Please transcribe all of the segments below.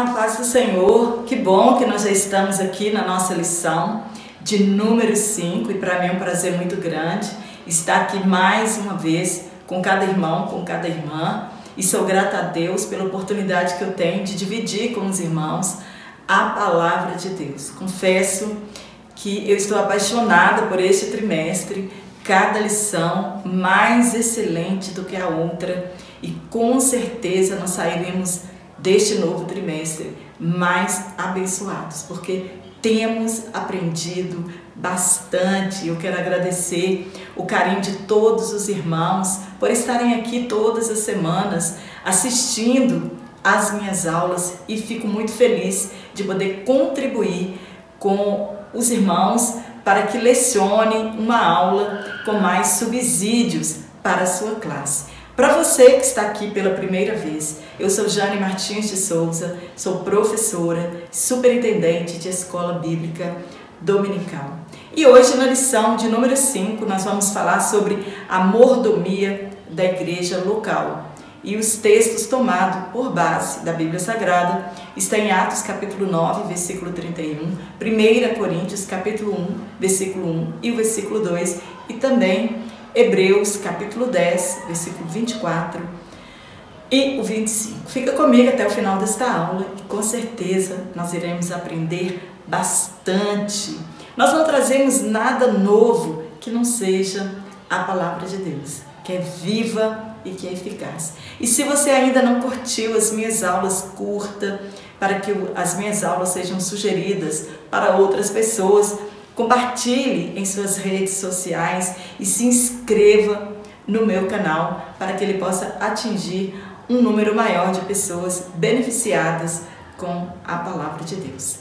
Olá, paz do Senhor, que bom que nós já estamos aqui na nossa lição de número 5 e para mim é um prazer muito grande estar aqui mais uma vez com cada irmão, com cada irmã e sou grata a Deus pela oportunidade que eu tenho de dividir com os irmãos a palavra de Deus. Confesso que eu estou apaixonada por este trimestre, cada lição mais excelente do que a outra e com certeza nós sairemos deste novo trimestre mais abençoados, porque temos aprendido bastante. Eu quero agradecer o carinho de todos os irmãos por estarem aqui todas as semanas assistindo às minhas aulas e fico muito feliz de poder contribuir com os irmãos para que lecionem uma aula com mais subsídios para a sua classe. Para você que está aqui pela primeira vez, eu sou Jane Martins de Souza, sou professora, superintendente de Escola Bíblica Dominical. E hoje na lição de número 5 nós vamos falar sobre a mordomia da igreja local. E os textos tomados por base da Bíblia Sagrada estão em Atos capítulo 9, versículo 31, 1 Coríntios capítulo 1, versículo 1 e o versículo 2 e também Hebreus capítulo 10, versículo 24 e o 25. Fica comigo até o final desta aula e com certeza nós iremos aprender bastante. Nós não trazemos nada novo que não seja a palavra de Deus, que é viva e que é eficaz. E se você ainda não curtiu as minhas aulas, curta para que as minhas aulas sejam sugeridas para outras pessoas. Compartilhe em suas redes sociais e se inscreva no meu canal para que ele possa atingir um número maior de pessoas beneficiadas com a palavra de Deus.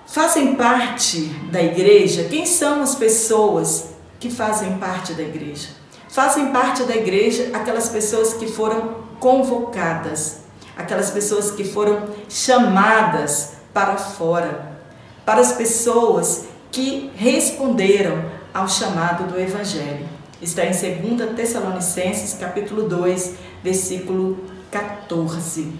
Fazem parte da igreja? Quem são as pessoas que fazem parte da igreja? Fazem parte da igreja aquelas pessoas que foram convocadas, aquelas pessoas que foram chamadas para fora, para as pessoas que responderam ao chamado do Evangelho. Está em 2 Tessalonicenses, capítulo 2, versículo 14.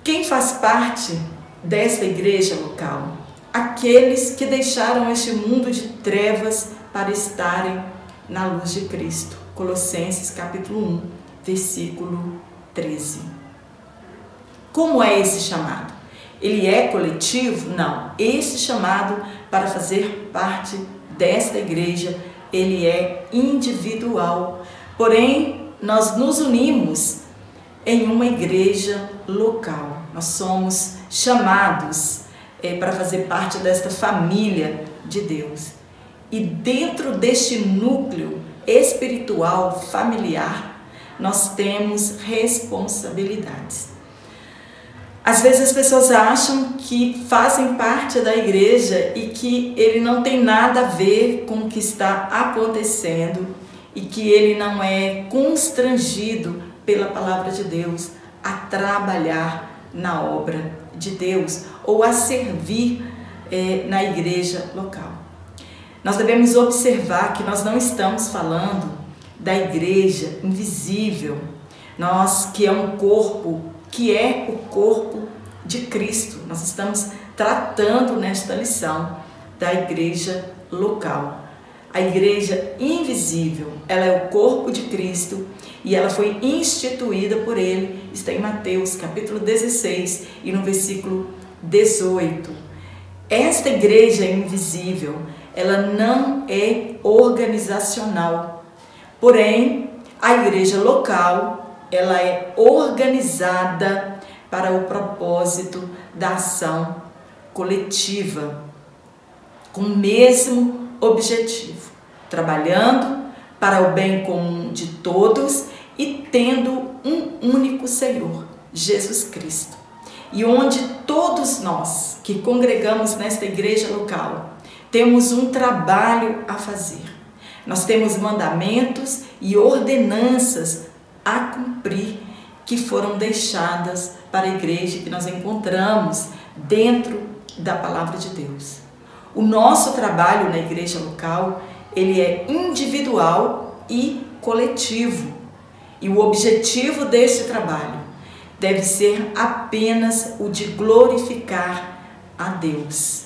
Quem faz parte desta igreja local? Aqueles que deixaram este mundo de trevas para estarem na luz de Cristo. Colossenses, capítulo 1, versículo 13. Como é esse chamado? Ele é coletivo? Não. Esse chamado para fazer parte desta igreja, ele é individual. Porém, nós nos unimos em uma igreja local. Nós somos chamados para fazer parte desta família de Deus. E dentro deste núcleo espiritual, familiar, nós temos responsabilidades. Às vezes as pessoas acham que fazem parte da igreja e que ele não tem nada a ver com o que está acontecendo e que ele não é constrangido pela palavra de Deus a trabalhar na obra de Deus ou a servir na igreja local. Nós devemos observar que nós não estamos falando da igreja invisível, nós que é um corpo, que é o corpo de Cristo. Nós estamos tratando nesta lição da igreja local. A igreja invisível, ela é o corpo de Cristo e ela foi instituída por ele. Está em Mateus capítulo 16 e no versículo 18. Esta igreja invisível, ela não é organizacional. Porém, a igreja local, ela é organizada para o propósito da ação coletiva, com o mesmo objetivo, trabalhando para o bem comum de todos e tendo um único Senhor, Jesus Cristo. E onde todos nós que congregamos nesta igreja local temos um trabalho a fazer. Nós temos mandamentos e ordenanças a cumprir que foram deixadas para a igreja que nós encontramos dentro da palavra de Deus. O nosso trabalho na igreja local, ele é individual e coletivo. E o objetivo deste trabalho deve ser apenas o de glorificar a Deus.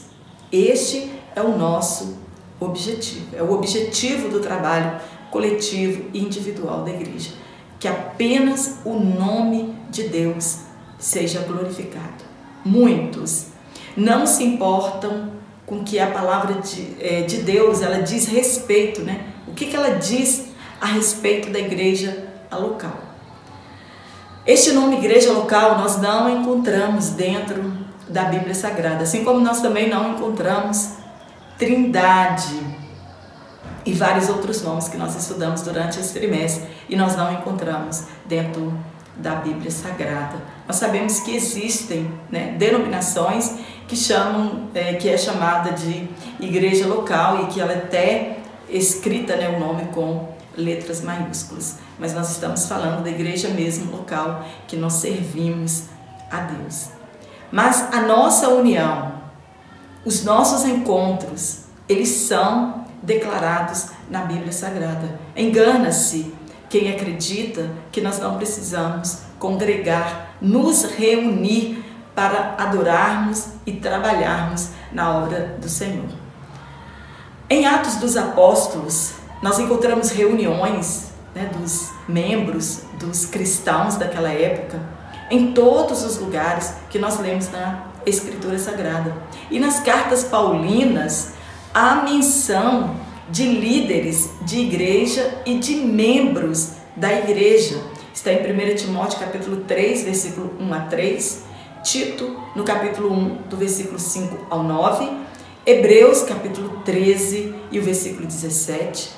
Este é o nosso objetivo, é o objetivo do trabalho coletivo e individual da igreja, que apenas o nome de Deus seja glorificado. Muitos não se importam com que a palavra de Deus, ela diz respeito, né? O que ela diz a respeito da igreja local. Este nome igreja local nós não encontramos dentro da Bíblia Sagrada, assim como nós também não encontramos Trindade e vários outros nomes que nós estudamos durante esse trimestre e nós não encontramos dentro da Bíblia Sagrada. Nós sabemos que existem, né, denominações que que é chamada de igreja local e que ela é até escrita, né, o nome com letras maiúsculas, mas nós estamos falando da igreja mesmo local, que nós servimos a Deus. Mas a nossa união, os nossos encontros, eles são declarados na Bíblia Sagrada. Engana-se quem acredita que nós não precisamos congregar, nos reunir para adorarmos e trabalharmos na obra do Senhor. Em Atos dos Apóstolos, nós encontramos reuniões, né, dos membros, dos cristãos daquela época, em todos os lugares que nós lemos na Escritura Sagrada. E nas cartas paulinas, há menção de líderes de igreja e de membros da igreja. Está em 1 Timóteo capítulo 3, versículo 1 a 3, Tito no capítulo 1, do versículo 5 ao 9, Hebreus capítulo 13 e o versículo 17,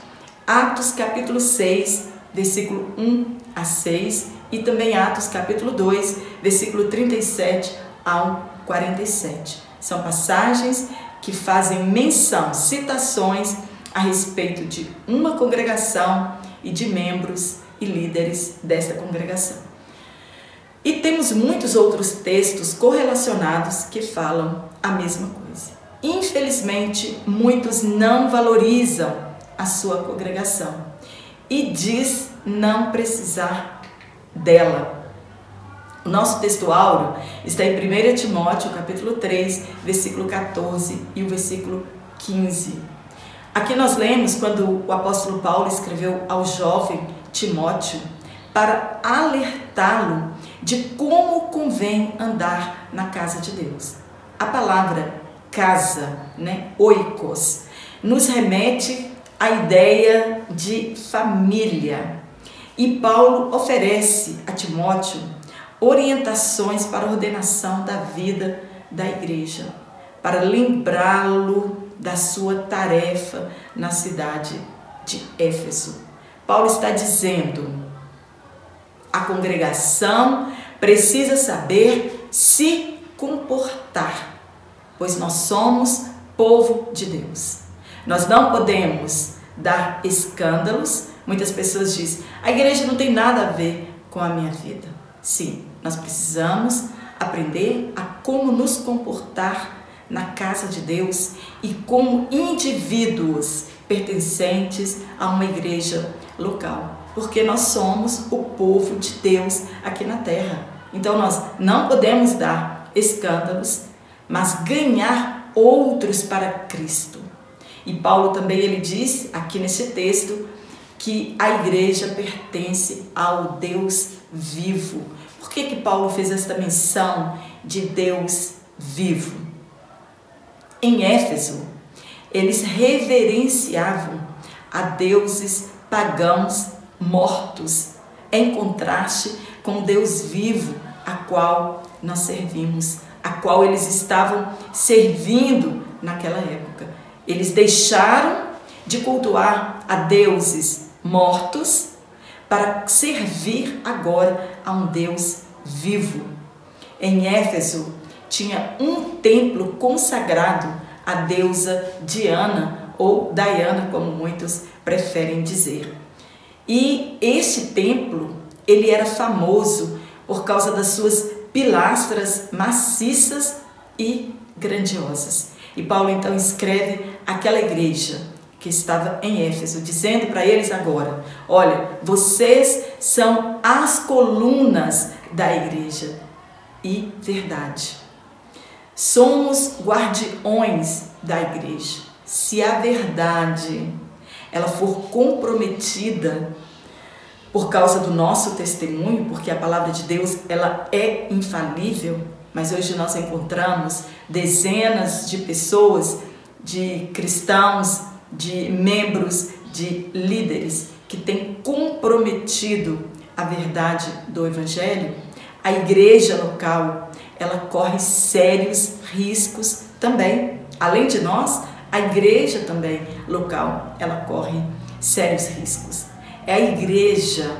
Atos capítulo 6, versículo 1 a 6 e também Atos capítulo 2, versículo 37 ao 47. São passagens que fazem menção, citações a respeito de uma congregação e de membros e líderes desta congregação. E temos muitos outros textos correlacionados que falam a mesma coisa. Infelizmente, muitos não valorizam a sua congregação e diz não precisar dela. O nosso texto áureo está em 1 Timóteo, capítulo 3, versículo 14 e o versículo 15. Aqui nós lemos quando o apóstolo Paulo escreveu ao jovem Timóteo para alertá-lo de como convém andar na casa de Deus. A palavra casa, né, oikos, nos remete à ideia de família. E Paulo oferece a Timóteo orientações para a ordenação da vida da igreja, para lembrá-lo da sua tarefa na cidade de Éfeso. Paulo está dizendo: a congregação precisa saber se comportar, pois nós somos povo de Deus. Nós não podemos dar escândalos. Muitas pessoas dizem: a igreja não tem nada a ver com a minha vida. Sim, nós precisamos aprender a como nos comportar na casa de Deus e como indivíduos pertencentes a uma igreja local, porque nós somos o povo de Deus aqui na terra. Então nós não podemos dar escândalos, mas ganhar outros para Cristo. E Paulo também ele diz aqui nesse texto que a igreja pertence ao Deus vivo. Por que Paulo fez esta menção de Deus vivo? Em Éfeso, eles reverenciavam a deuses pagãos mortos, em contraste com o Deus vivo, a qual nós servimos, a qual eles estavam servindo naquela época. Eles deixaram de cultuar a deuses mortos para servir agora a um Deus vivo. Em Éfeso tinha um templo consagrado à deusa Diana, ou Diana, como muitos preferem dizer. E este templo, ele era famoso por causa das suas pilastras maciças e grandiosas. E Paulo então escreve àquela igreja que estava em Éfeso, dizendo para eles agora: olha, vocês são as colunas da igreja e verdade. Somos guardiões da igreja. Se a verdade ela for comprometida por causa do nosso testemunho, porque a palavra de Deus ela é infalível, mas hoje nós encontramos dezenas de pessoas, de cristãos, de membros, de líderes que têm comprometido a verdade do Evangelho. A igreja local ela corre sérios riscos também. Além de nós, a igreja também local ela corre sérios riscos. É a igreja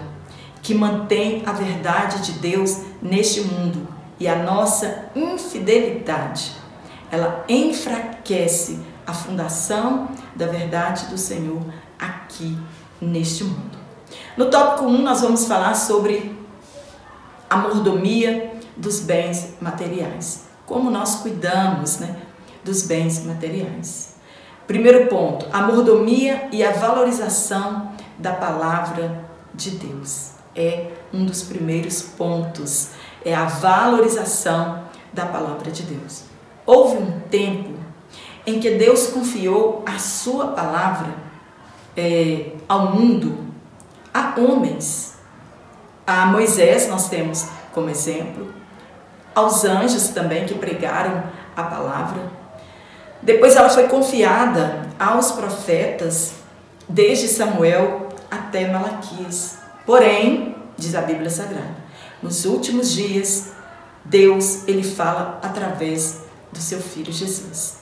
que mantém a verdade de Deus neste mundo, e a nossa infidelidade ela enfraquece a fundação da verdade do Senhor aqui neste mundo. No tópico 1 nós vamos falar sobre a mordomia dos bens materiais. Como nós cuidamos, dos bens materiais. Primeiro ponto, a mordomia e a valorização da palavra de Deus. É um dos primeiros pontos, é a valorização da palavra de Deus. Houve um tempo em que Deus confiou a sua palavra ao mundo, a homens. A Moisés nós temos como exemplo, aos anjos também que pregaram a palavra. Depois ela foi confiada aos profetas, desde Samuel até Malaquias. Porém, diz a Bíblia Sagrada, nos últimos dias, Deus ele fala através do seu Filho Jesus.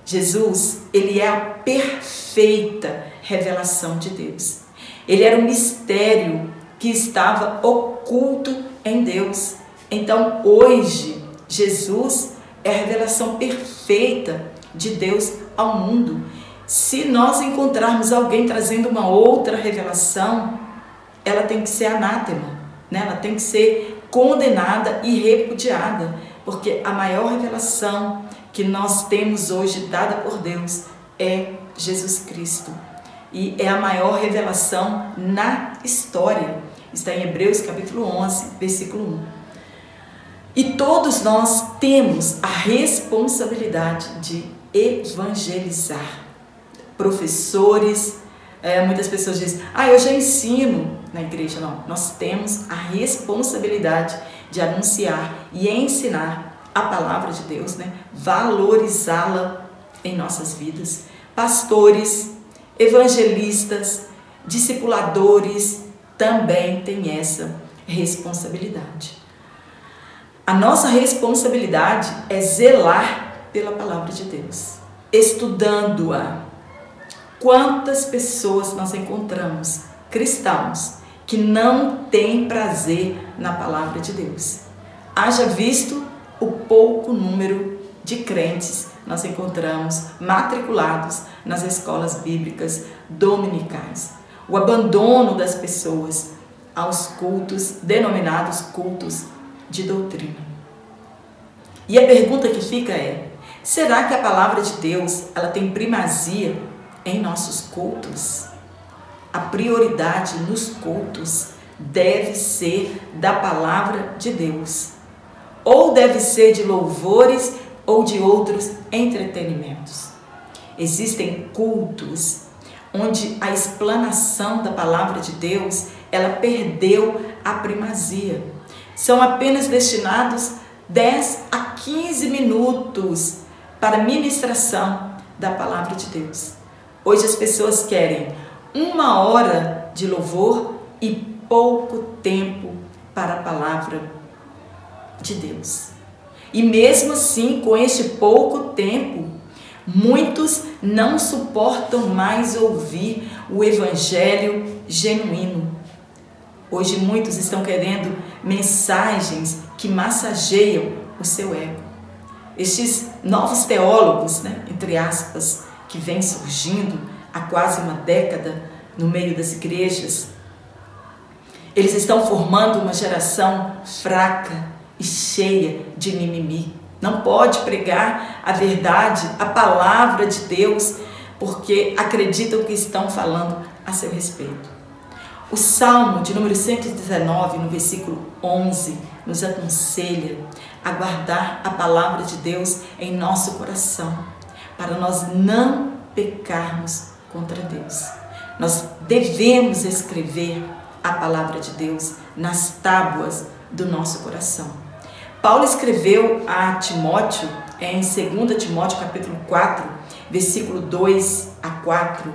Jesus, ele é a perfeita revelação de Deus. Ele era um mistério que estava oculto em Deus. Então, hoje, Jesus é a revelação perfeita de Deus ao mundo. Se nós encontrarmos alguém trazendo uma outra revelação, ela tem que ser anátema, ela tem que ser condenada e repudiada, porque a maior revelação que nós temos hoje dada por Deus é Jesus Cristo. E é a maior revelação na história. Está em Hebreus capítulo 11, versículo 1. E todos nós temos a responsabilidade de evangelizar. Professores, muitas pessoas dizem, eu já ensino na igreja. Não, nós temos a responsabilidade de anunciar e ensinar a palavra de Deus, valorizá-la em nossas vidas. Pastores, evangelistas, discipuladores também têm essa responsabilidade. A nossa responsabilidade é zelar pela palavra de Deus, estudando-a. Quantas pessoas nós encontramos, cristãos, que não têm prazer na palavra de Deus? Haja visto o pouco número de crentes nós encontramos matriculados nas escolas bíblicas dominicais. O abandono das pessoas aos cultos, denominados cultos de doutrina. E a pergunta que fica é, será que a palavra de Deus ela tem primazia em nossos cultos? A prioridade nos cultos deve ser da palavra de Deus, ou deve ser de louvores ou de outros entretenimentos. Existem cultos onde a explanação da palavra de Deus ela perdeu a primazia. São apenas destinados 10 a 15 minutos para a ministração da palavra de Deus. Hoje as pessoas querem 1 hora de louvor e pouco tempo para a palavra de Deus. E mesmo assim, com este pouco tempo, muitos não suportam mais ouvir o evangelho genuíno. Hoje muitos estão querendo mensagens que massageiam o seu ego. Estes novos teólogos, entre aspas, que vêm surgindo há quase uma década no meio das igrejas, eles estão formando uma geração fraca e cheia de mimimi. Não pode pregar a verdade, a palavra de Deus, porque acreditam que estão falando a seu respeito. O Salmo de número 119, no versículo 11, nos aconselha a guardar a palavra de Deus em nosso coração, para nós não pecarmos contra Deus. Nós devemos escrever a palavra de Deus nas tábuas do nosso coração. Paulo escreveu a Timóteo, em 2 Timóteo capítulo 4, versículo 2 a 4,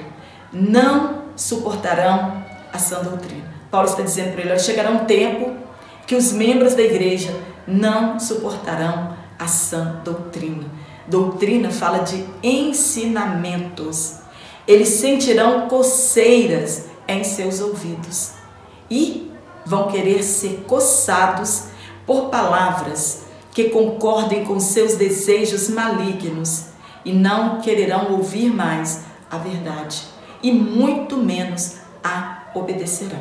não suportarão a sã doutrina. Paulo está dizendo para ele, chegará um tempo que os membros da igreja não suportarão a sã doutrina. Doutrina fala de ensinamentos. Eles sentirão coceiras em seus ouvidos e vão querer ser coçados por palavras que concordem com seus desejos malignos e não quererão ouvir mais a verdade e muito menos a obedecerão.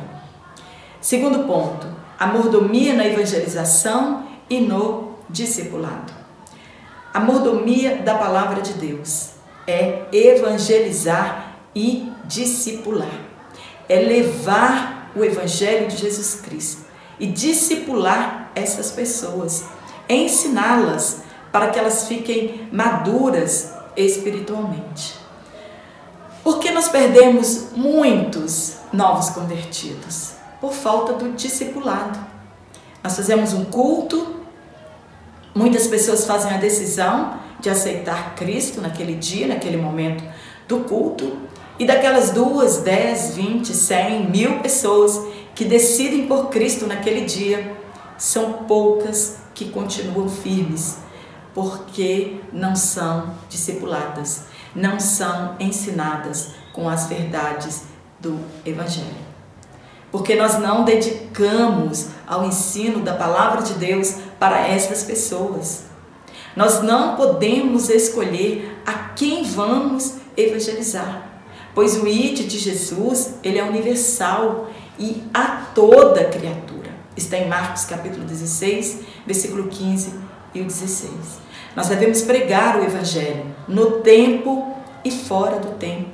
Segundo ponto, a mordomia na evangelização e no discipulado. A mordomia da palavra de Deus é evangelizar e discipular. É levar o evangelho de Jesus Cristo e discipular essas pessoas, ensiná-las para que elas fiquem maduras espiritualmente. Por que nós perdemos muitos novos convertidos? Por falta do discipulado. Nós fazemos um culto, muitas pessoas fazem a decisão de aceitar Cristo naquele dia, naquele momento do culto, e daquelas 2, 10, 20, 100, 1000 pessoas que decidem por Cristo naquele dia, são poucas que continuam firmes, porque não são discipuladas, não são ensinadas com as verdades do Evangelho. Porque nós não dedicamos ao ensino da palavra de Deus para essas pessoas. Nós não podemos escolher a quem vamos evangelizar, pois o ID de Jesus, ele é universal e a toda criatura. Está em Marcos capítulo 16, versículo 15 e o 16. Nós devemos pregar o Evangelho no tempo e fora do tempo.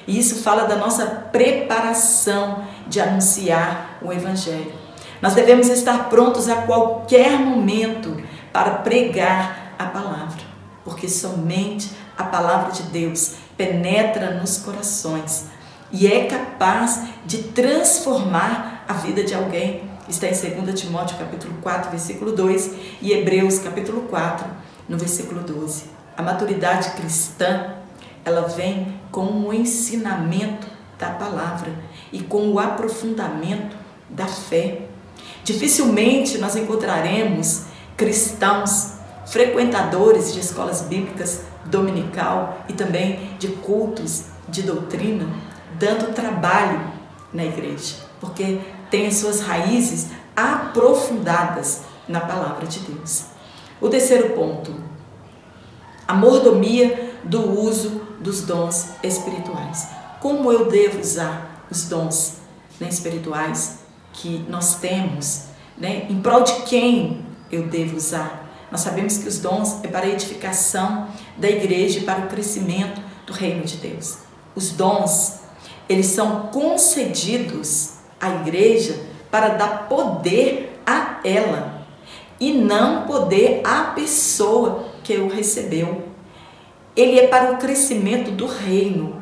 E isso fala da nossa preparação de anunciar o Evangelho. Nós devemos estar prontos a qualquer momento para pregar a palavra, porque somente a palavra de Deus penetra nos corações e é capaz de transformar a vida de alguém. Está em 2 Timóteo capítulo 4, versículo 2 e Hebreus capítulo 4, no versículo 12. A maturidade cristã, ela vem com o ensinamento da palavra e com o aprofundamento da fé. Dificilmente nós encontraremos cristãos, frequentadores de escolas bíblicas dominical e também de cultos de doutrina, dando trabalho na igreja, porque tem as suas raízes aprofundadas na palavra de Deus. O terceiro ponto, a mordomia do uso dos dons espirituais. Como eu devo usar os dons espirituais que nós temos, em prol de quem eu devo usar? Nós sabemos que os dons é para a edificação da igreja e para o crescimento do reino de Deus. Os dons, eles são concedidos à igreja para dar poder a ela e não poder à pessoa que o recebeu. Ele é para o crescimento do reino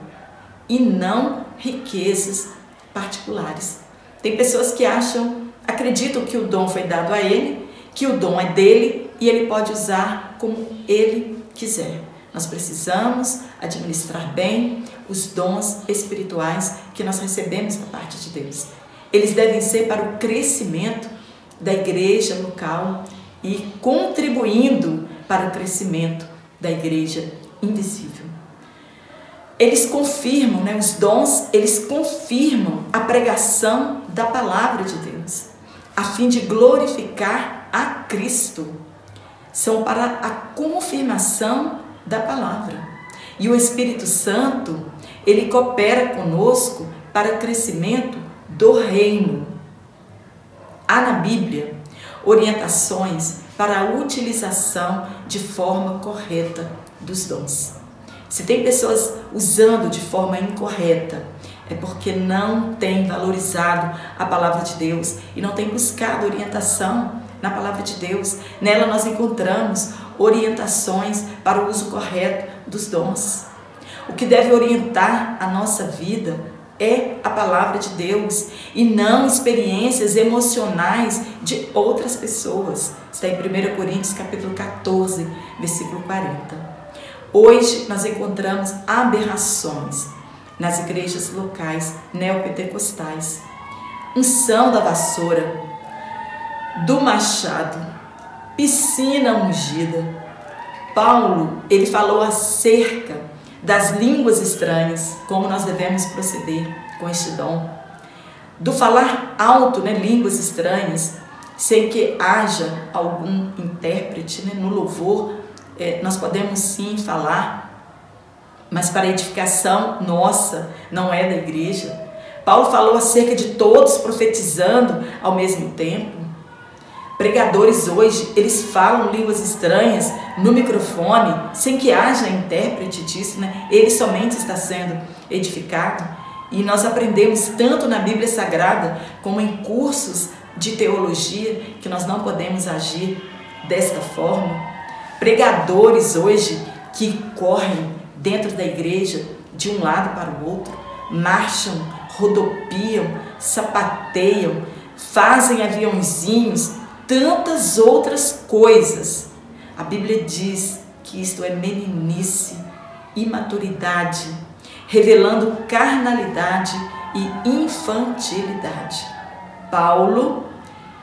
e não riquezas particulares. Tem pessoas que acreditam que o dom foi dado a ele, que o dom é dele e ele pode usar como ele quiser. Nós precisamos administrar bem os dons espirituais que nós recebemos da parte de Deus. Eles devem ser para o crescimento da igreja local e contribuindo para o crescimento da igreja invisível. Eles confirmam, os dons, eles confirmam a pregação da palavra de Deus, a fim de glorificar a Cristo. São para a confirmação da palavra. E o Espírito Santo, ele coopera conosco para o crescimento do reino. Há na Bíblia orientações para a utilização de forma correta dos dons. Se tem pessoas usando de forma incorreta é porque não tem valorizado a palavra de Deus e não tem buscado orientação na palavra de Deus. Nela nós encontramos orientações para o uso correto dos dons. O que deve orientar a nossa vida é a palavra de Deus e não experiências emocionais de outras pessoas. Está em 1 Coríntios capítulo 14, versículo 40. Hoje nós encontramos aberrações nas igrejas locais neopentecostais. Unção da vassoura, do machado, piscina ungida. Paulo, ele falou acerca das línguas estranhas, como nós devemos proceder com este dom. Do falar alto, línguas estranhas, sem que haja algum intérprete, no louvor, nós podemos sim falar, mas para edificação nossa, não é da igreja. Paulo falou acerca de todos profetizando ao mesmo tempo. Pregadores hoje, eles falam línguas estranhas no microfone, sem que haja intérprete disso, Ele somente está sendo edificado. E nós aprendemos tanto na Bíblia Sagrada, como em cursos de teologia, que nós não podemos agir desta forma. Pregadores hoje que correm dentro da igreja de um lado para o outro, marcham, rodopiam, sapateiam, fazem aviãozinhos, tantas outras coisas. A Bíblia diz que isto é meninice, imaturidade, revelando carnalidade e infantilidade. Paulo,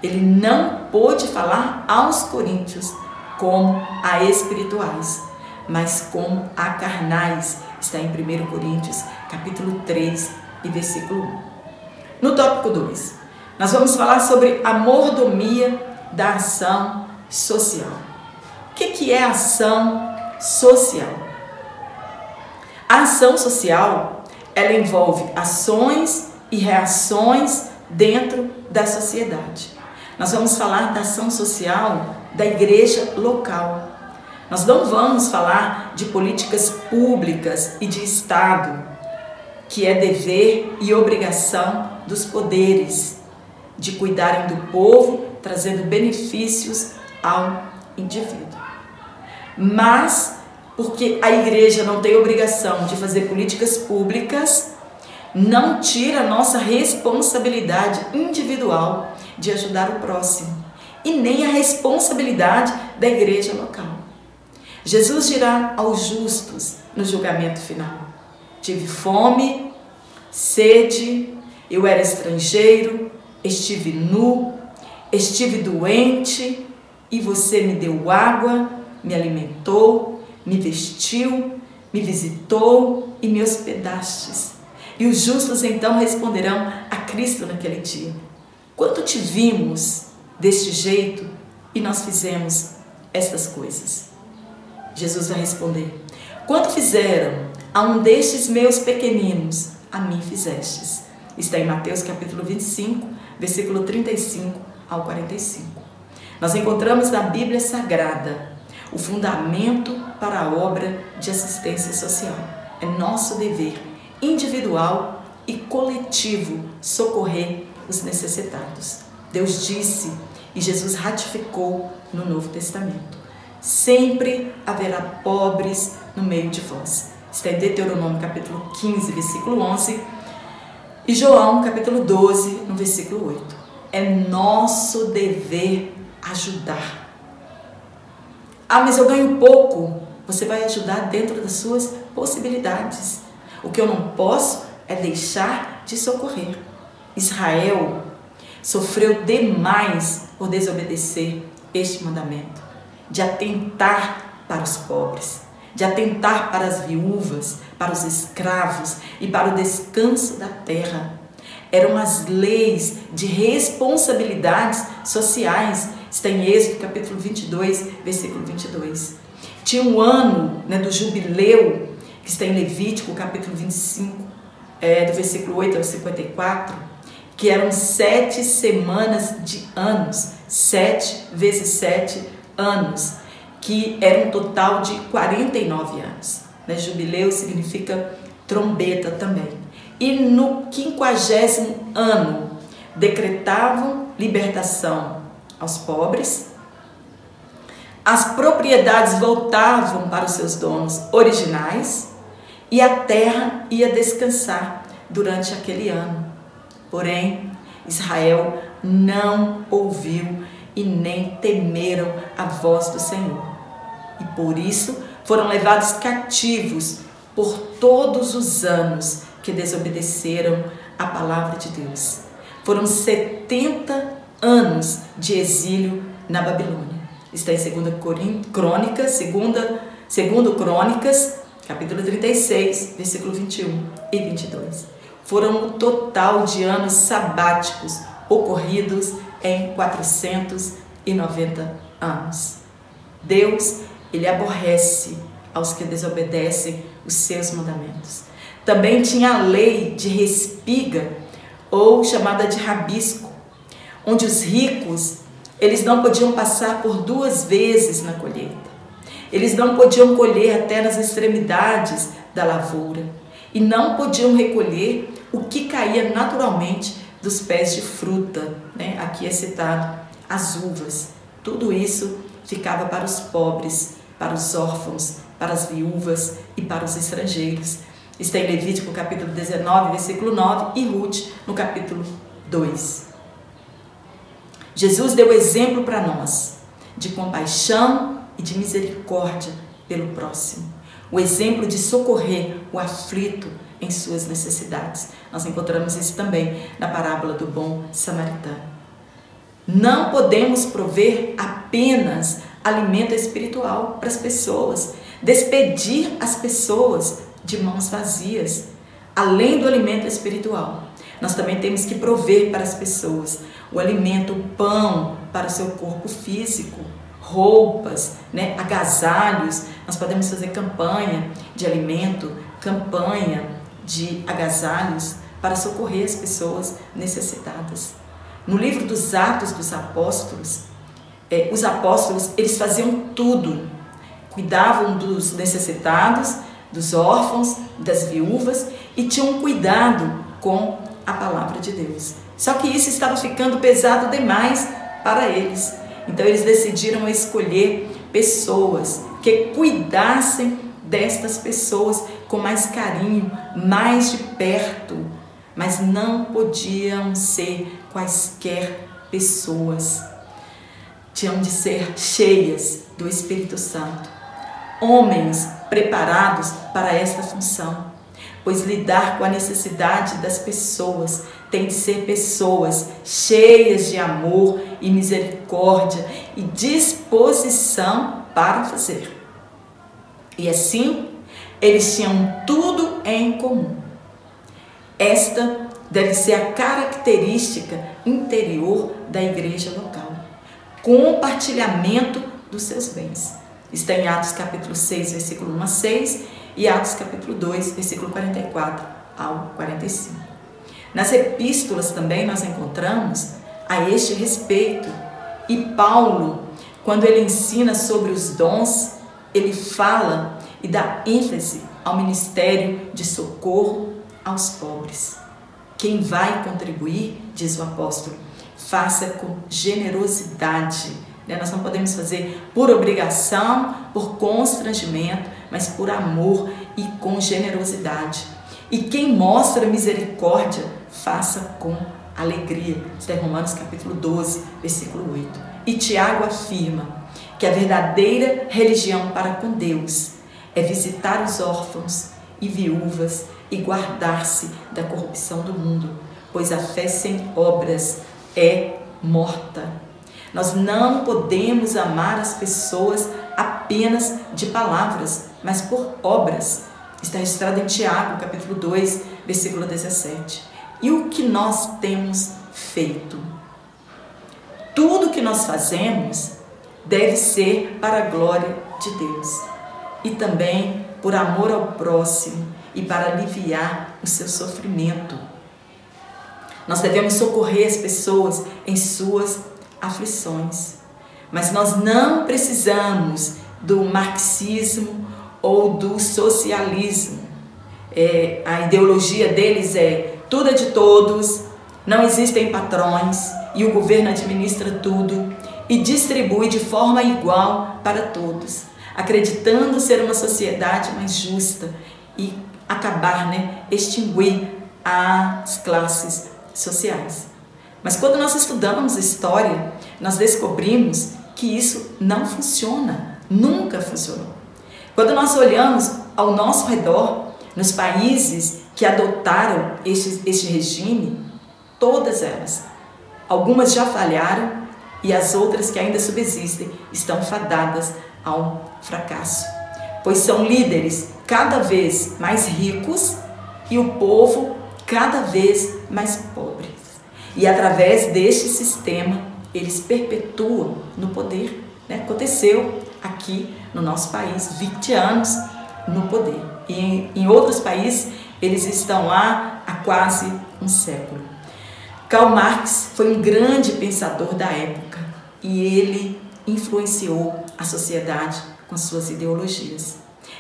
ele não pôde falar aos coríntios como a espirituais, mas como a carnais. Está em 1 Coríntios, capítulo 3 e versículo 1. No tópico 2, nós vamos falar sobre a mordomia da ação social. O que é ação social? A ação social, ela envolve ações e reações dentro da sociedade. Nós vamos falar da ação social da igreja local. Nós não vamos falar de políticas públicas e de Estado, que é dever e obrigação dos poderes de cuidarem do povo, trazendo benefícios ao indivíduo. Mas, porque a igreja não tem obrigação de fazer políticas públicas, não tira a nossa responsabilidade individual de ajudar o próximo, e nem a responsabilidade da igreja local. Jesus dirá aos justos no julgamento final: tive fome, sede, eu era estrangeiro, estive nu, estive doente, e você me deu água, me alimentou, me vestiu, me visitou e me hospedastes. E os justos então responderão a Cristo naquele dia: quando te vimos deste jeito e nós fizemos estas coisas? Jesus vai responder: quando fizeram a um destes meus pequeninos, a mim fizestes. Está em Mateus capítulo 25, versículo 35 ao 45. Nós encontramos na Bíblia Sagrada o fundamento para a obra de assistência social. É nosso dever individual e coletivo socorrer os necessitados. Deus disse e Jesus ratificou no Novo Testamento: sempre haverá pobres no meio de vós. Está em Deuteronômio capítulo 15, versículo 11 e João capítulo 12, no versículo 8. É nosso dever ajudar. Ah, mas eu ganho pouco. Você vai ajudar dentro das suas possibilidades. O que eu não posso é deixar de socorrer. Israel sofreu demais por desobedecer este mandamento, de atentar para os pobres, de atentar para as viúvas, para os escravos e para o descanso da terra. Eram as leis de responsabilidades sociais. Está em Êxodo capítulo 22, versículo 22. Tinha um ano do jubileu, que está em Levítico capítulo 25, do versículo 8 ao 54, que eram 7 semanas de anos, 7 vezes 7 anos, que era um total de 49 anos. Jubileu significa trombeta também. e no 50º ano decretavam libertação aos pobres, as propriedades voltavam para os seus donos originais e a terra ia descansar durante aquele ano. Porém, Israel não ouviu e nem temeram a voz do Senhor. E por isso foram levados cativos por todos os anos que desobedeceram a palavra de Deus. Foram 70 anos de exílio na Babilônia. Está em 2 Crônicas, capítulo 36, versículo 21 e 22. Foram o total de anos sabáticos ocorridos em 490 anos. Deus, Ele aborrece aos que desobedecem os seus mandamentos. Também tinha a lei de respiga, ou chamada de rabisco, onde os ricos, eles não podiam passar por 2 vezes na colheita. Eles não podiam colher até nas extremidades da lavoura e não podiam recolher o que caía naturalmente dos pés de fruta, né? Aqui é citado as uvas. Tudo isso ficava para os pobres, para os órfãos, para as viúvas e para os estrangeiros. Está em Levítico capítulo 19, versículo 9 e Ruth no capítulo 2. Jesus deu exemplo para nós de compaixão e de misericórdia pelo próximo. O exemplo de socorrer o aflito em suas necessidades. Nós encontramos isso também na parábola do bom samaritano. Não podemos prover apenas alimento espiritual para as pessoas, despedir as pessoas de mãos vazias. Além do alimento espiritual, nós também temos que prover para as pessoas o alimento, o pão para o seu corpo físico, roupas, né, agasalhos. Nós podemos fazer campanha de alimento, campanha de agasalhos para socorrer as pessoas necessitadas. No livro dos Atos dos Apóstolos, os apóstolos, eles faziam tudo, cuidavam dos necessitados, dos órfãos, das viúvas e tinham cuidado com a palavra de Deus. Só que isso estava ficando pesado demais para eles. Então eles decidiram escolher pessoas que cuidassem destas pessoas com mais carinho, mais de perto, mas não podiam ser quaisquer pessoas. Tinham de ser cheias do Espírito Santo, homens preparados para esta função, pois lidar com a necessidade das pessoas tem de ser pessoas cheias de amor e misericórdia e disposição para fazer. E assim, eles tinham tudo em comum. Esta deve ser a característica interior da igreja local. Compartilhamento dos seus bens. Está em Atos capítulo 6, versículo 1 a 6 e Atos capítulo 2, versículo 44 ao 45. Nas epístolas também nós encontramos a este respeito. E Paulo, quando ele ensina sobre os dons, ele fala e dá ênfase ao ministério de socorro aos pobres. Quem vai contribuir, diz o apóstolo, faça com generosidade. Nós não podemos fazer por obrigação, por constrangimento, mas por amor e com generosidade. E quem mostra misericórdia, faça com alegria. Está em Romanos capítulo 12, versículo 8. E Tiago afirma que a verdadeira religião para com Deus é visitar os órfãos e viúvas e guardar-se da corrupção do mundo, pois a fé sem obras é morta. Nós não podemos amar as pessoas apenas de palavras, mas por obras. Está registrado em Tiago, capítulo 2, versículo 17. E o que nós temos feito? Tudo que nós fazemos deve ser para a glória de Deus e também por amor ao próximo e para aliviar o seu sofrimento. Nós devemos socorrer as pessoas em suas aflições, mas nós não precisamos do marxismo ou do socialismo. A ideologia deles é tudo é de todos, não existem patrões e o governo administra tudo e distribui de forma igual para todos, acreditando ser uma sociedade mais justa e acabar, extinguir as classes sociais. Mas quando nós estudamos história, nós descobrimos que isso não funciona, nunca funcionou. Quando nós olhamos ao nosso redor, nos países que adotaram este regime, todas elas, algumas já falharam e as outras que ainda subsistem estão fadadas ao fracasso, pois são líderes cada vez mais ricos e o povo cada vez mais pobre. E através deste sistema, eles perpetuam no poder. Aconteceu aqui no nosso país, 20 anos no poder. E em outros países, eles estão lá há quase um século. Karl Marx foi um grande pensador da época e ele influenciou a sociedade com suas ideologias.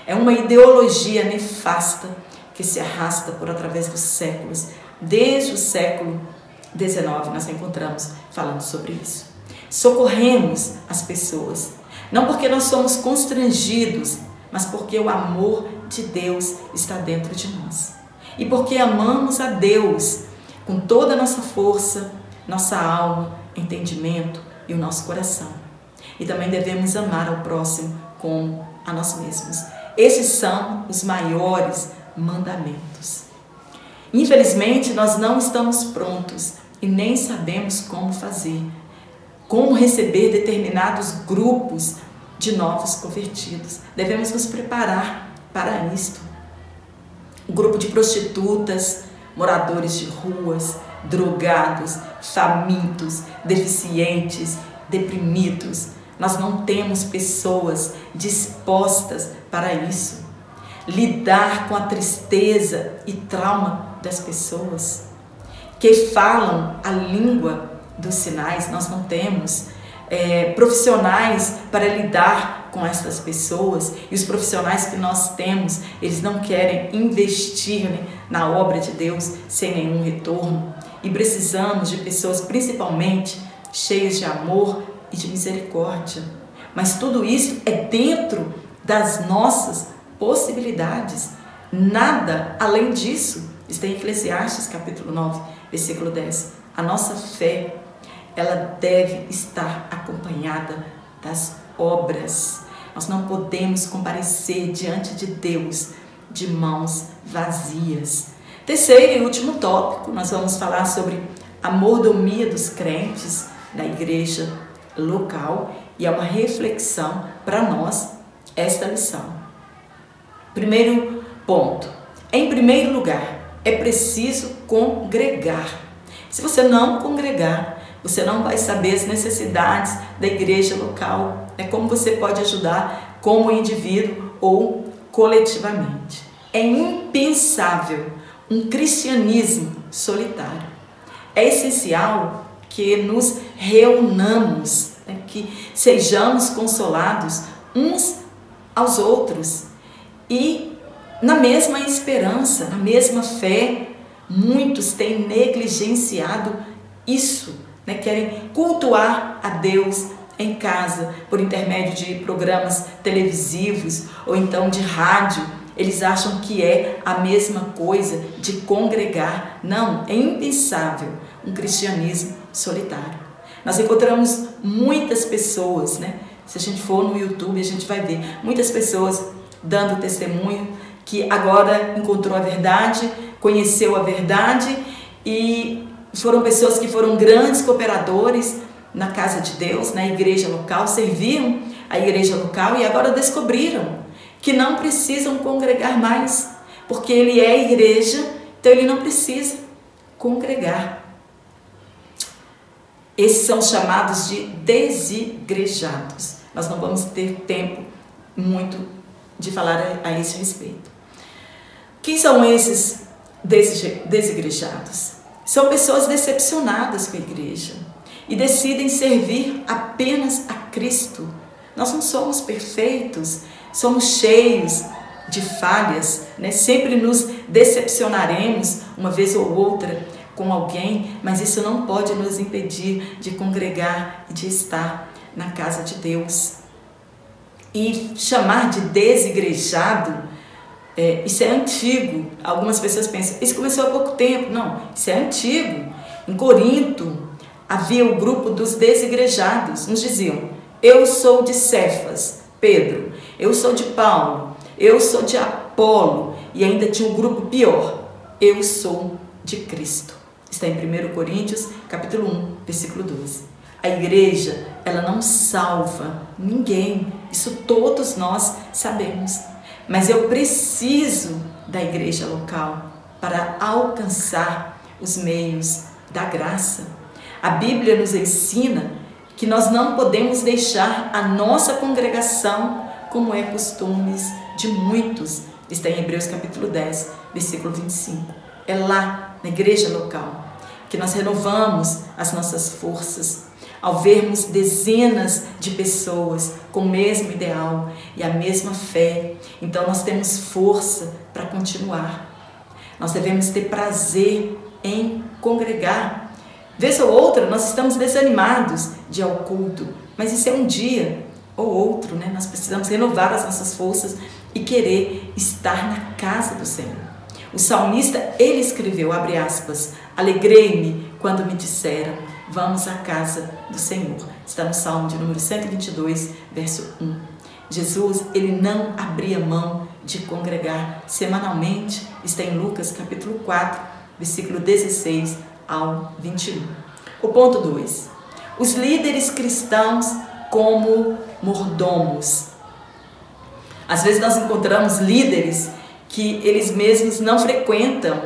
É uma ideologia nefasta que se arrasta por através dos séculos. Desde o século XIX nós encontramos falando sobre isso. Socorremos as pessoas, não porque nós somos constrangidos, mas porque o amor de Deus está dentro de nós. E porque amamos a Deus com toda a nossa força, nossa alma, entendimento e o nosso coração. E também devemos amar ao próximo como a nós mesmos. Esses são os maiores mandamentos. Infelizmente, nós não estamos prontos e nem sabemos como fazer, como receber determinados grupos de novos convertidos. Devemos nos preparar para isto. O grupo de prostitutas, moradores de ruas, drogados, famintos, deficientes, deprimidos. Nós não temos pessoas dispostas para isso. Lidar com a tristeza e trauma das pessoas que falam a língua dos sinais. Nós não temos profissionais para lidar com essas pessoas, e os profissionais que nós temos, eles não querem investir na obra de Deus sem nenhum retorno. E precisamos de pessoas principalmente cheias de amor e de misericórdia. Mas tudo isso é dentro das nossas possibilidades. Nada além disso. Está em Eclesiastes capítulo 9, versículo 10. A nossa fé, ela deve estar acompanhada das obras. Nós não podemos comparecer diante de Deus de mãos vazias. Terceiro e último tópico, nós vamos falar sobre a mordomia dos crentes na igreja local, e é uma reflexão para nós esta lição. Primeiro ponto, em primeiro lugar, é preciso congregar. Se você não congregar, você não vai saber as necessidades da igreja local, como você pode ajudar como indivíduo ou coletivamente. É impensável um cristianismo solitário. É essencial que nos reunamos, que sejamos consolados uns aos outros e na mesma esperança, na mesma fé. Muitos têm negligenciado isso, querem cultuar a Deus em casa por intermédio de programas televisivos ou então de rádio. Eles acham que é a mesma coisa de congregar. Não, é impensável um cristianismo solitário. Nós encontramos muitas pessoas, se a gente for no YouTube, a gente vai ver muitas pessoas dando testemunho que agora encontrou a verdade, conheceu a verdade, e foram pessoas que foram grandes cooperadores na casa de Deus, na igreja local, serviam a igreja local e agora descobriram que não precisam congregar mais, porque ele é igreja, então ele não precisa congregar. Esses são chamados de desigrejados. Nós não vamos ter tempo muito de falar a esse respeito. Quem são esses desigrejados? São pessoas decepcionadas com a igreja e decidem servir apenas a Cristo. Nós não somos perfeitos, somos cheios de falhas, né? Sempre nos decepcionaremos uma vez ou outra com alguém, mas isso não pode nos impedir de congregar e de estar na casa de Deus. E chamar de desigrejado, isso é antigo. Algumas pessoas pensam, isso começou há pouco tempo. Não, isso é antigo. Em Corinto havia o grupo dos desigrejados. Uns diziam, eu sou de Cefas, Pedro, eu sou de Paulo, eu sou de Apolo, e ainda tinha um grupo pior, eu sou de Cristo. Está em 1 Coríntios, capítulo 1, versículo 12. A igreja, ela não salva ninguém, isso todos nós sabemos. Mas eu preciso da igreja local para alcançar os meios da graça. A Bíblia nos ensina que nós não podemos deixar a nossa congregação como é costumes de muitos. Está em Hebreus capítulo 10, versículo 25. É lá, na igreja local, que nós renovamos as nossas forças, ao vermos dezenas de pessoas com o mesmo ideal e a mesma fé. Então nós temos força para continuar. Nós devemos ter prazer em congregar. Vez ou outra nós estamos desanimados de ir ao culto, mas isso é um dia ou outro, né? Nós precisamos renovar as nossas forças e querer estar na casa do Senhor. O salmista, ele escreveu, abre aspas, alegrei-me quando me disseram, vamos à casa do Senhor. Está no Salmo de número 122, verso 1. Jesus, ele não abria mão de congregar semanalmente. Está em Lucas, capítulo 4, versículo 16 ao 21. O ponto 2. Os líderes cristãos como mordomos. Às vezes nós encontramos líderes que eles mesmos não frequentam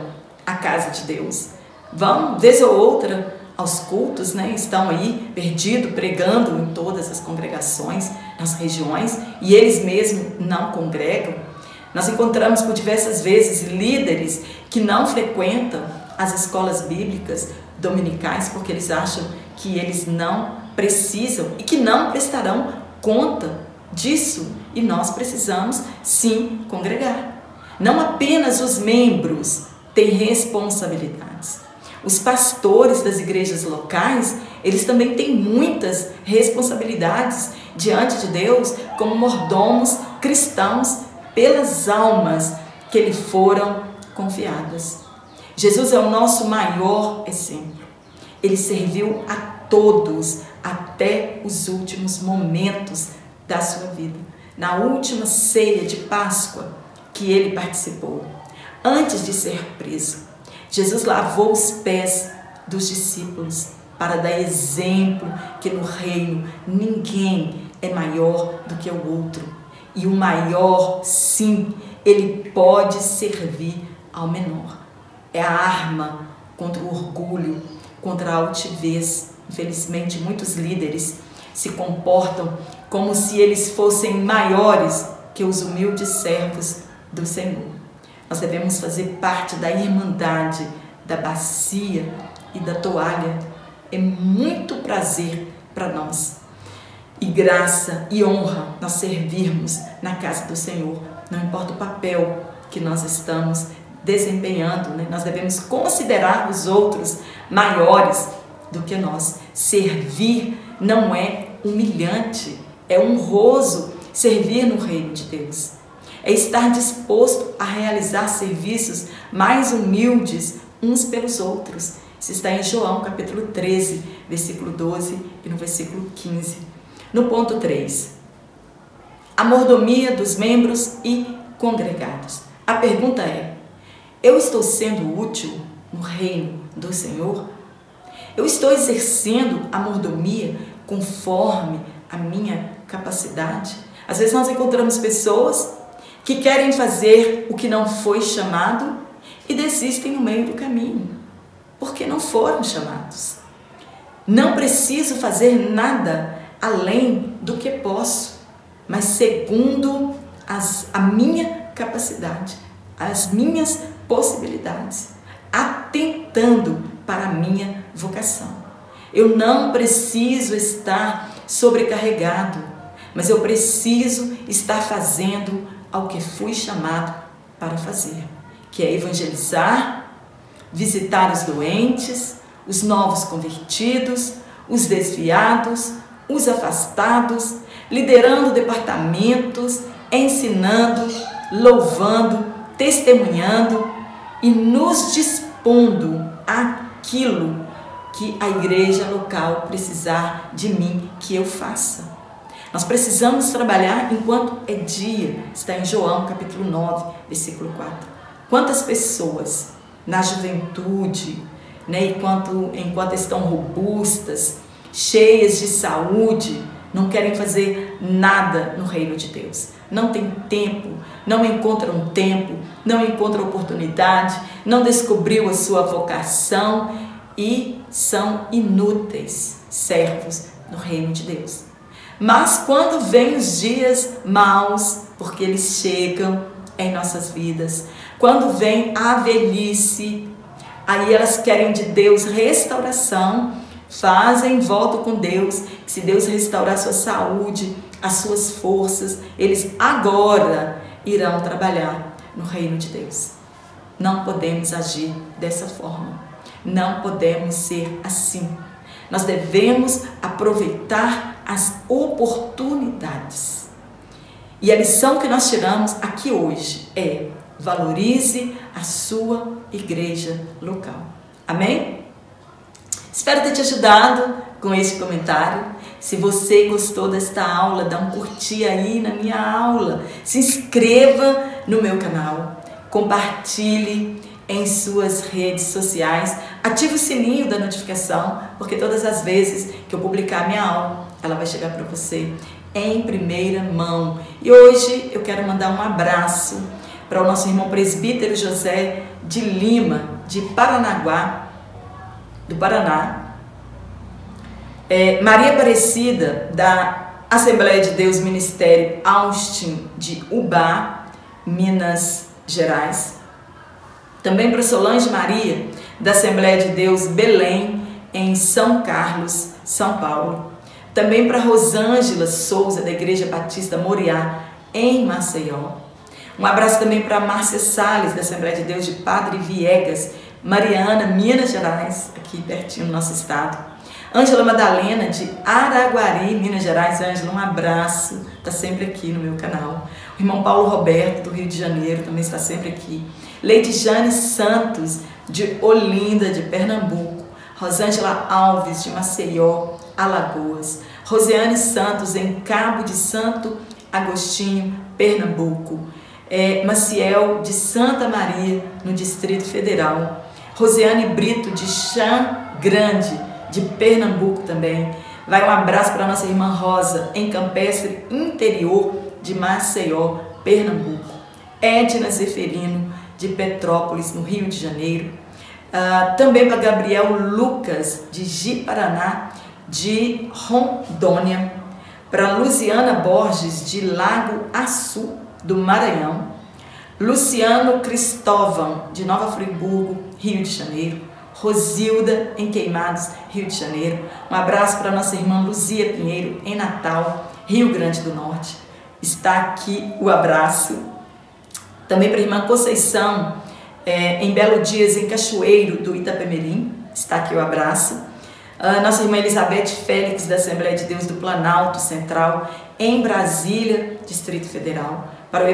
a casa de Deus. Vão, vez ou outra, aos cultos, né? Estão aí perdidos, pregando em todas as congregações, nas regiões, e eles mesmos não congregam. Nós encontramos por diversas vezes líderes que não frequentam as escolas bíblicas dominicais porque eles acham que eles não precisam e que não prestarão conta disso. E nós precisamos sim congregar. Não apenas os membros têm responsabilidades. Os pastores das igrejas locais, eles também têm muitas responsabilidades diante de Deus como mordomos cristãos pelas almas que lhe foram confiadas. Jesus é o nosso maior exemplo. Ele serviu a todos até os últimos momentos da sua vida. Na última ceia de Páscoa que ele participou, antes de ser preso, Jesus lavou os pés dos discípulos para dar exemplo que no reino ninguém é maior do que o outro. E o maior, sim, ele pode servir ao menor. É a arma contra o orgulho, contra a altivez. Infelizmente, muitos líderes se comportam como se eles fossem maiores que os humildes servos do Senhor. Nós devemos fazer parte da irmandade, da bacia e da toalha. É muito prazer para nós. E graça e honra nós servirmos na casa do Senhor. Não importa o papel que nós estamos desempenhando, né? Nós devemos considerar os outros maiores do que nós. Servir não é humilhante, é honroso servir no reino de Deus. É estar disposto a realizar serviços mais humildes uns pelos outros. Isso está em João capítulo 13, versículo 12 e no versículo 15. No ponto 3, a mordomia dos membros e congregados. A pergunta é, eu estou sendo útil no reino do Senhor? Eu estou exercendo a mordomia conforme a minha capacidade? Às vezes nós encontramos pessoas que querem fazer o que não foi chamado e desistem no meio do caminho, porque não foram chamados. Não preciso fazer nada além do que posso, mas segundo a minha capacidade, as minhas possibilidades, atentando para a minha vocação. Eu não preciso estar sobrecarregado, mas eu preciso estar fazendo ao que fui chamado para fazer, que é evangelizar, visitar os doentes, os novos convertidos, os desviados, os afastados, liderando departamentos, ensinando, louvando, testemunhando e nos dispondo àquilo que a igreja local precisar de mim que eu faça. Nós precisamos trabalhar enquanto é dia. Está em João capítulo 9, versículo 4. Quantas pessoas na juventude, enquanto estão robustas, cheias de saúde, não querem fazer nada no reino de Deus. Não tem tempo, não encontram tempo, não encontram oportunidade, não descobriu a sua vocação e são inúteis servos no reino de Deus. Mas quando vêm os dias maus, porque eles chegam em nossas vidas, quando vem a velhice, aí elas querem de Deus restauração, fazem voto com Deus, que se Deus restaurar a sua saúde, as suas forças, eles agora irão trabalhar no reino de Deus. Não podemos agir dessa forma. Não podemos ser assim. Nós devemos aproveitar as oportunidades. E a lição que nós tiramos aqui hoje é: valorize a sua igreja local. Amém? Espero ter te ajudado com este comentário. Se você gostou desta aula, dá um curtir aí na minha aula. Se inscreva no meu canal. Compartilhe em suas redes sociais. Ative o sininho da notificação, porque todas as vezes que eu publicar minha aula, ela vai chegar para você em primeira mão. E hoje eu quero mandar um abraço para o nosso irmão presbítero José de Lima, de Paranaguá, do Paraná. Maria Aparecida, da Assembleia de Deus Ministério Austin, de Ubá, Minas Gerais. Também para Solange Maria, da Assembleia de Deus Belém, em São Carlos, São Paulo. Também para Rosângela Souza, da Igreja Batista Moriá, em Maceió. Um abraço também para Márcia Salles, da Assembleia de Deus de Padre Viegas, Mariana, Minas Gerais, aqui pertinho do nosso estado. Ângela Madalena, de Araguari, Minas Gerais. Ângela, um abraço, está sempre aqui no meu canal. O irmão Paulo Roberto, do Rio de Janeiro, também está sempre aqui. Leide Jane Santos, de Olinda, de Pernambuco. Rosângela Alves, de Maceió, Alagoas. Rosiane Santos, em Cabo de Santo Agostinho, Pernambuco. Maciel, de Santa Maria, no Distrito Federal. Rosiane Brito, de Chã Grande, de Pernambuco também. Vai um abraço para a nossa irmã Rosa, em Campestre, interior de Maceió, Pernambuco. Edna Zeferino, de Petrópolis, no Rio de Janeiro. Também para Gabriel Lucas, de Ji-Paraná, de Rondônia. Para Luciana Borges, de Lago Açu, do Maranhão. Luciano Cristóvão, de Nova Friburgo, Rio de Janeiro. Rosilda, em Queimados, Rio de Janeiro. Um abraço para nossa irmã Luzia Pinheiro, em Natal, Rio Grande do Norte. Está aqui o abraço. Também para a irmã Conceição, em Belo Dias, em Cachoeiro, do Itapemirim. Está aqui o abraço. Nossa irmã Elizabeth Félix, da Assembleia de Deus do Planalto Central, em Brasília, Distrito Federal. Para o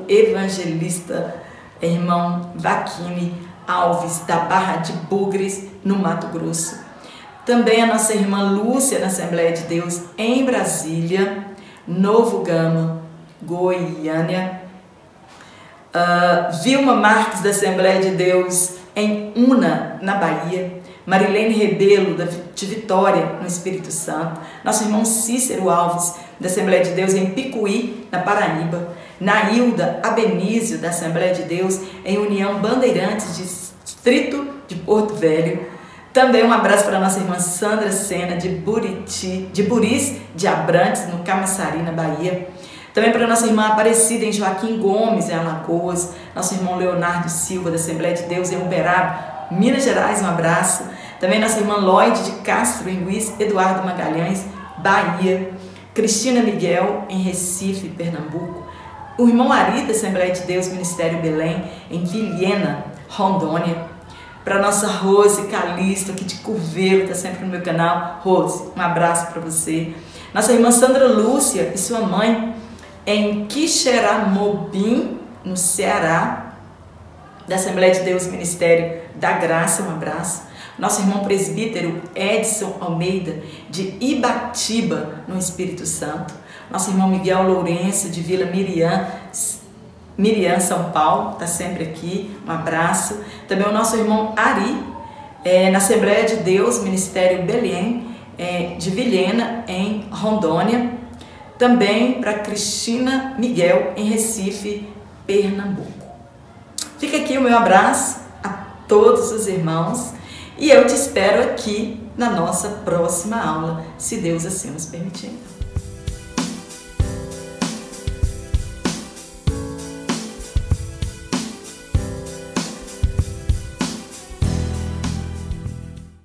evangelista irmão Vaquini Alves, da Barra de Bugres, no Mato Grosso. Também a nossa irmã Lúcia, na Assembleia de Deus, em Brasília, Novo Gama, Goiânia. Vilma Marques, da Assembleia de Deus, em Una, na Bahia. Marilene Rebelo, de Vitória, no Espírito Santo. Nosso irmão Cícero Alves, da Assembleia de Deus, em Picuí, na Paraíba. Nailda Abenísio, da Assembleia de Deus, em União Bandeirantes, Distrito de Porto Velho. Também um abraço para a nossa irmã Sandra Sena, de Buris de Abrantes, no Camaçari, na Bahia. Também para a nossa irmã Aparecida, em Joaquim Gomes, em Alagoas. Nosso irmão Leonardo Silva, da Assembleia de Deus, em Uberaba, Minas Gerais, um abraço. Também nossa irmã Lloyd de Castro, em Luiz Eduardo Magalhães, Bahia. Cristina Miguel, em Recife, Pernambuco. O irmão Ari, da Assembleia de Deus, Ministério Belém, em Vilhena, Rondônia. Para nossa Rose Calixto, aqui de Curvelo, está sempre no meu canal. Rose, um abraço para você. Nossa irmã Sandra Lúcia e sua mãe, em Quixeramobim, no Ceará, da Assembleia de Deus, Ministério da Graça, um abraço. Nosso irmão presbítero Edson Almeida, de Ibatiba, no Espírito Santo. Nosso irmão Miguel Lourenço, de Vila Miriam, São Paulo, está sempre aqui, um abraço. Também o nosso irmão Ari, na Assembleia de Deus, Ministério Belém, de Vilhena, em Rondônia. Também para Cristina Miguel, em Recife, Pernambuco. Fica aqui o meu abraço a todos os irmãos e eu te espero aqui na nossa próxima aula, se Deus assim nos permitir.